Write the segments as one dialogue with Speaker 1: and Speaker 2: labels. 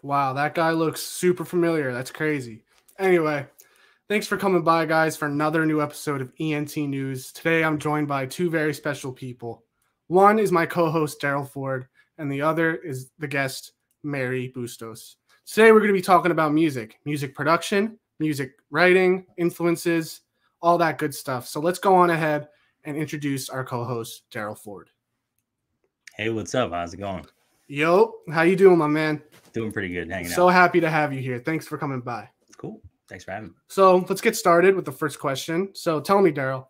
Speaker 1: Wow, that guy looks super familiar. That's crazy. Anyway, thanks for coming by, guys, for another new episode of ENT News. Today, I'm joined by two very special people. One is my co-host, Darrill Forde, and the other is the guest, Mary Bustos. Today, we're going to be talking about music production, music writing, influences, all that good stuff. So let's go on ahead and introduce our co-host, Darrill Forde.
Speaker 2: Hey, what's up? How's it going?
Speaker 1: Yo, how you doing, my man?
Speaker 2: Doing pretty good, hanging out.
Speaker 1: So happy to have you here. Thanks for coming by.
Speaker 2: Cool. Thanks for having me.
Speaker 1: So let's get started with the first question. So tell me, Darrill,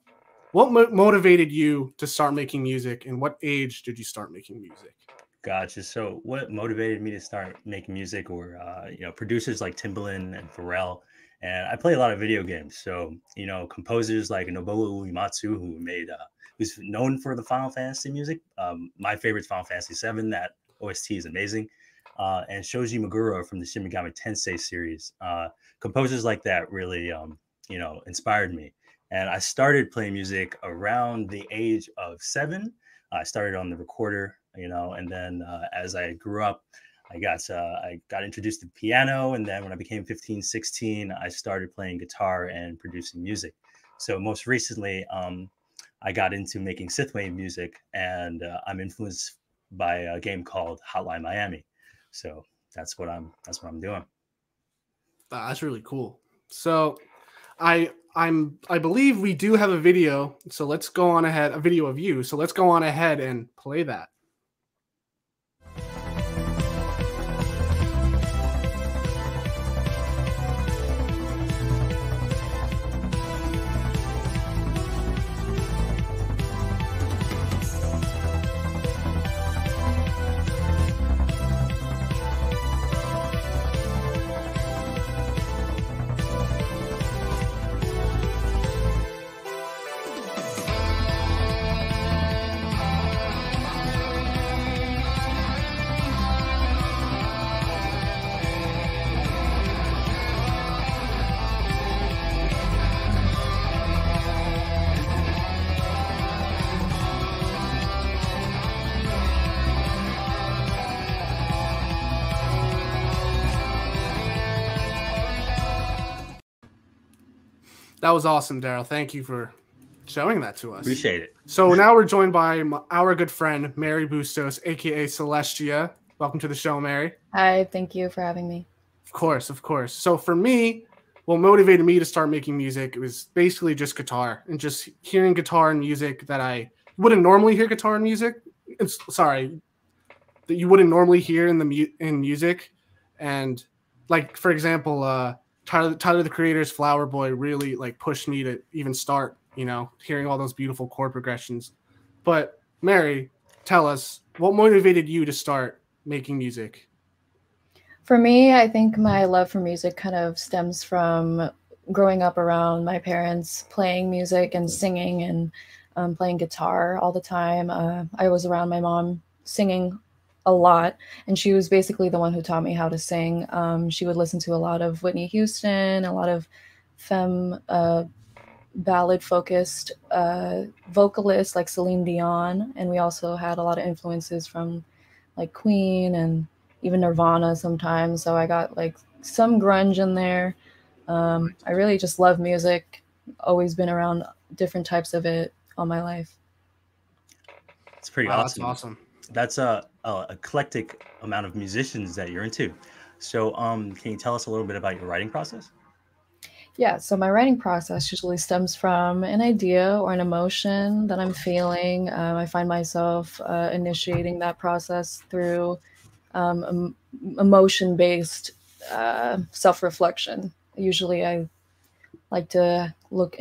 Speaker 1: what motivated you to start making music, and what age did you start making music?
Speaker 2: Gotcha. So what motivated me to start making music were, producers like Timbaland and Pharrell. And I play a lot of video games. So, composers like Nobuo Uematsu, who's known for the Final Fantasy music. My favorite's Final Fantasy VII. That OST is amazing. And Shoji Meguro from the Shin Megami Tensei series. Composers like that really, inspired me. And I started playing music around the age of 7. I started on the recorder, and then as I grew up, I got introduced to piano. And then when I became 15, 16, I started playing guitar and producing music. So most recently, I got into making synthwave music, and I'm influenced by a game called Hotline Miami. So that's what I'm doing.
Speaker 1: That's really cool. So I believe we do have a video. So let's go on ahead, a video of you. So let's go on ahead and play that. That was awesome, Darrill. Thank you for showing that to us.
Speaker 2: Appreciate it.
Speaker 1: So now we're joined by our good friend, Mary Bustos, a.k.a. Celestiiiia. Welcome to the show, Mary.
Speaker 3: Hi, thank you for having me.
Speaker 1: Of course, of course. So for me, what motivated me to start making music, it was basically just guitar and just hearing guitar and music that I wouldn't normally hear guitar and music. That you wouldn't normally hear in music. And like, for example, Tyler the Creator's Flower Boy really pushed me to even start, hearing all those beautiful chord progressions. But Mary, tell us, what motivated you to start making music?
Speaker 3: For me, I think my love for music kind of stems from growing up around my parents playing music and singing and playing guitar all the time. I was around my mom singing a lot, and she was basically the one who taught me how to sing. She would listen to a lot of Whitney Houston, a lot of femme ballad focused vocalists like Celine Dion, and we also had a lot of influences from like Queen and even Nirvana sometimes. So I got like some grunge in there. I really just love music, always been around different types of it all my life.
Speaker 2: It's pretty awesome.
Speaker 1: That's awesome.
Speaker 2: That's a eclectic amount of musicians that you're into. So can you tell us a little bit about your writing process?
Speaker 3: Yeah, so my writing process usually stems from an idea or an emotion that I'm feeling. I find myself initiating that process through emotion-based self-reflection. Usually I like to look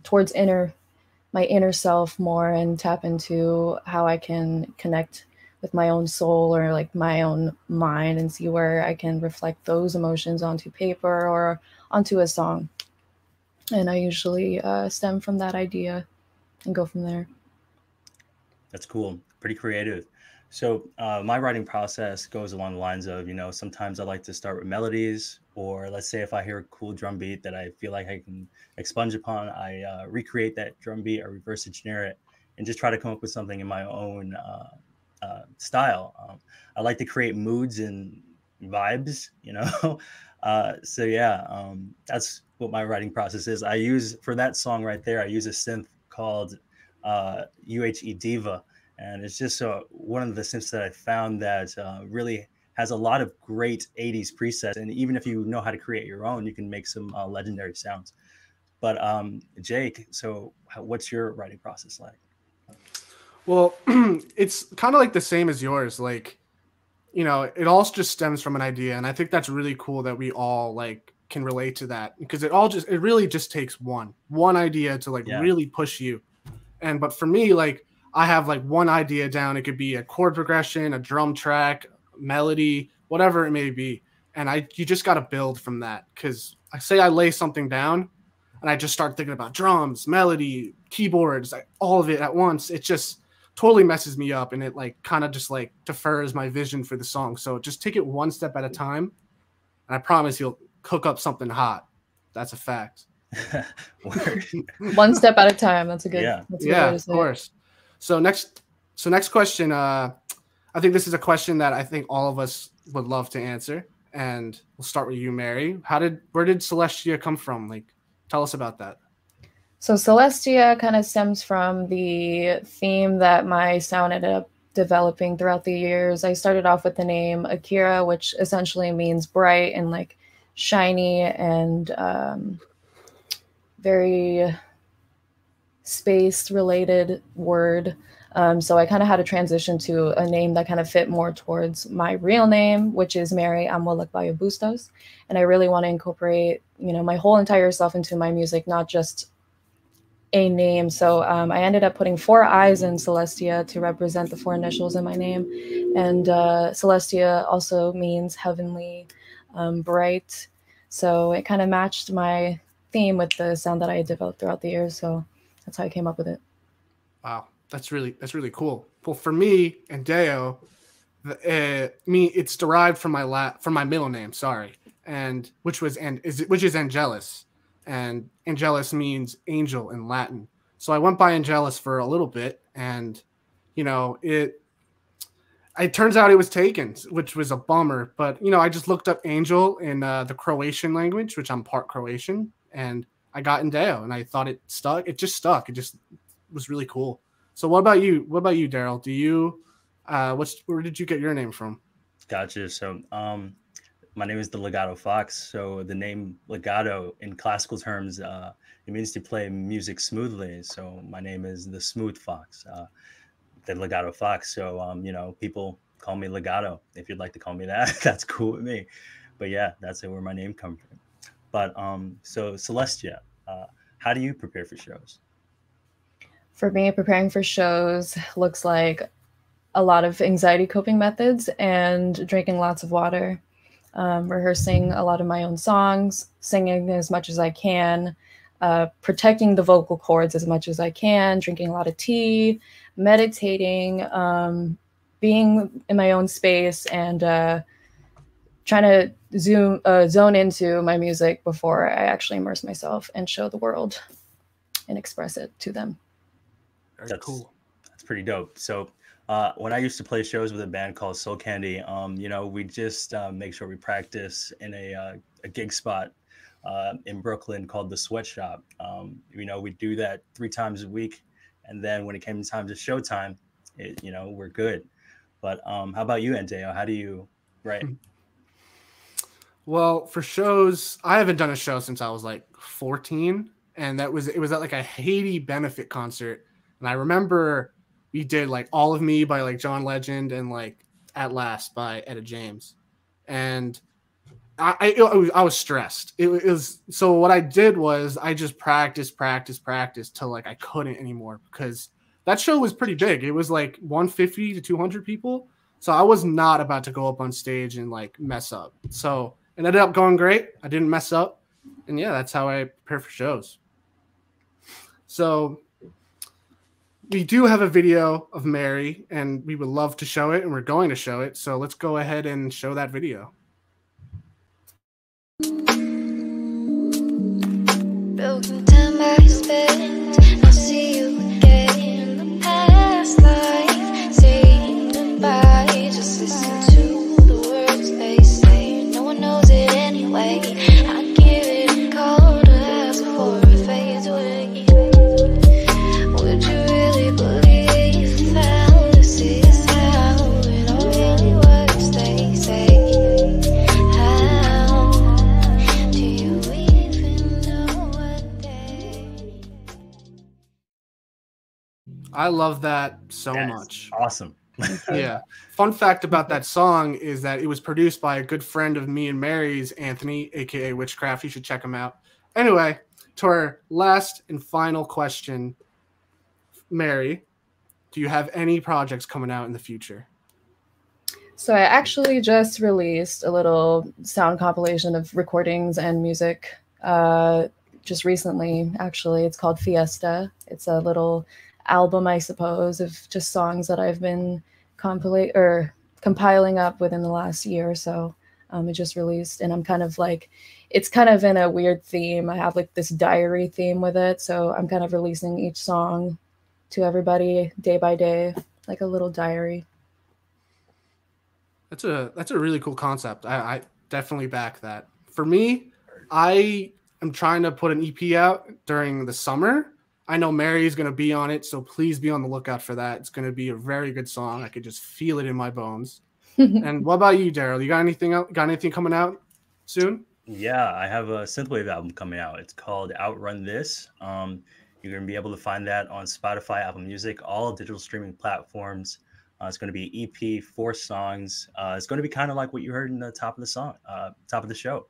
Speaker 3: towards my inner self more and tap into how I can connect with my own soul or like my own mind and see where I can reflect those emotions onto paper or onto a song. And I usually stem from that idea and go from there.
Speaker 2: That's cool. Pretty creative. So my writing process goes along the lines of, sometimes I like to start with melodies, or let's say if I hear a cool drum beat that I feel like I can expunge upon, I recreate that drum beat or reverse engineer it and just try to come up with something in my own style. I like to create moods and vibes, you know. So yeah, that's what my writing process is. I use, for that song right there, I use a synth called UHE Diva, and it's just one of the synths that I found that really has a lot of great 80s presets, and even if you know how to create your own, you can make some legendary sounds. But Jake, so what's your writing process like?
Speaker 1: Well, it's kind of like the same as yours. Like, you know, it all just stems from an idea, and I think that's really cool that we all like can relate to that, because it really just takes one idea to like really push you. And but for me, like, I have like one idea down. It could be a chord progression, a drum track, melody, whatever it may be, and you just got to build from that. Because I lay something down and I just start thinking about drums, melody, keyboards, like all of it at once. It just totally messes me up, and it like kind of just like defers my vision for the song. So just take it one step at a time, and I promise you'll cook up something hot. That's a fact.
Speaker 3: One step at a time. That's a good.
Speaker 2: Yeah,
Speaker 3: that's a good way to say
Speaker 1: of course. So next question. I think this is a question that I think all of us would love to answer, and we'll start with you, Mary. Where did Celestiiiia come from? Like, tell us about that.
Speaker 3: So Celestiiiia kind of stems from the theme that my sound ended up developing throughout the years. I started off with the name Akira, which essentially means bright and like shiny and very space-related word. So I kind of had to transition to a name that kind of fit more towards my real name, which is Mary Amwalakbayo Bustos. And I really want to incorporate, you know, my whole entire self into my music, not just a name. So I ended up putting 4 I's in Celestiiiia to represent the 4 initials in my name. And Celestiiiia also means heavenly, bright. So it kind of matched my theme with the sound that I had developed throughout the years. So that's how I came up with it.
Speaker 1: Wow, that's really cool. Well, for me, Andeo, it's derived from my middle name. Sorry, and which is Angelus. And Angelus means angel in Latin. So I went by Angelus for a little bit, and you know, it turns out it was taken, which was a bummer. But you know, I just looked up angel in the Croatian language, which I'm part Croatian, and I got Andeo, and I thought it stuck. It just stuck. It just was really cool. So what about you? What about you, Darrill? Do you where did you get your name from?
Speaker 2: Gotcha. So my name is the Legato Fox. So the name legato in classical terms, it means to play music smoothly. So my name is the Smooth Fox, the Legato Fox. So, you know, people call me Legato. If you'd like to call me that, that's cool with me. But yeah, that's where my name comes from. But so Celestiiiia, how do you prepare for shows?
Speaker 3: For me, preparing for shows looks like a lot of anxiety coping methods and drinking lots of water. Rehearsing a lot of my own songs, singing as much as I can, protecting the vocal cords as much as I can, drinking a lot of tea, meditating, being in my own space, and trying to zone into my music before I actually immerse myself and show the world and express it to them.
Speaker 1: Very cool.
Speaker 2: That's pretty dope. So when I used to play shows with a band called Soul Candy, you know, we just make sure we practice in a gig spot in Brooklyn called the Sweatshop. You know, we do that 3 times a week, and then when it came time to showtime, you know, we're good. But how about you, Andeo? How do you write?
Speaker 1: Well, for shows, I haven't done a show since I was like 14, and it was at like a Haiti benefit concert, and I remember we did like All of Me by like John Legend and like At Last by Etta James. And I was stressed. It was, so what I did was I just practiced till like I couldn't anymore, because that show was pretty big. It was like 150 to 200 people. So I was not about to go up on stage and like mess up. So it ended up going great. I didn't mess up. And yeah, that's how I prepare for shows. So we do have a video of Mary, and we would love to show it, and we're going to show it. So let's go ahead and show that video.
Speaker 4: Broken time I spent, I'll see you again in the past life. Saying goodbye, just listen to the words they say.
Speaker 1: I love that so
Speaker 2: That's
Speaker 1: much.
Speaker 2: awesome.
Speaker 1: Yeah. Fun fact about that song is that it was produced by a good friend of me and Mary's, Anthony, aka Witchcraft. You should check him out. Anyway, to our last and final question, Mary, do you have any projects coming out in the future?
Speaker 3: So I actually just released a little sound compilation of recordings and music just recently, actually. It's called Fiesta. It's a little album, I suppose, of just songs that I've been compiling up within the last year or so. It just released, and I'm kind of like, it's kind of in a weird theme. I have like this diary theme with it, so I'm kind of releasing each song to everybody day by day, like a little diary.
Speaker 1: That's a really cool concept. I definitely back that. For me, I am trying to put an EP out during the summer. I know Mary's going to be on it, so please be on the lookout for that. It's going to be a very good song. I could just feel it in my bones. And what about you, Darrill? You got anything coming out soon?
Speaker 2: Yeah, I have a synthwave album coming out. It's called Outrun This. You're going to be able to find that on Spotify, Apple Music, all digital streaming platforms. It's going to be EP, 4 songs. It's going to be kind of like what you heard in the top of the show.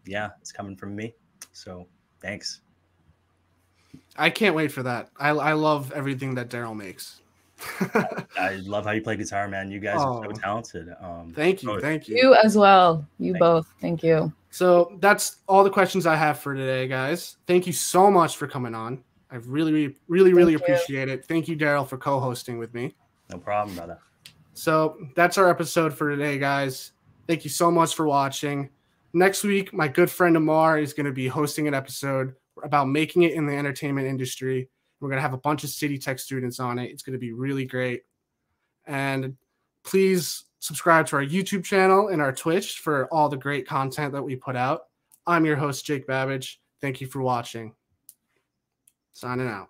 Speaker 2: Yeah, it's coming from me. So thanks.
Speaker 1: I can't wait for that. I love everything that Darrill makes.
Speaker 2: I love how you play guitar, man. You guys are so talented.
Speaker 1: Thank you. Thank you.
Speaker 3: You as well. You both. Thank you.
Speaker 1: So that's all the questions I have for today, guys. Thank you so much for coming on. I really appreciate it. Thank you, Darrill, for co-hosting with me.
Speaker 2: No problem, brother.
Speaker 1: So that's our episode for today, guys. Thank you so much for watching. Next week, my good friend Amar is going to be hosting an episode about making it in the entertainment industry. We're going to have a bunch of City Tech students on it. It's going to be really great. And please subscribe to our YouTube channel and our Twitch for all the great content that we put out. I'm your host, Jake Babich. Thank you for watching. Signing out.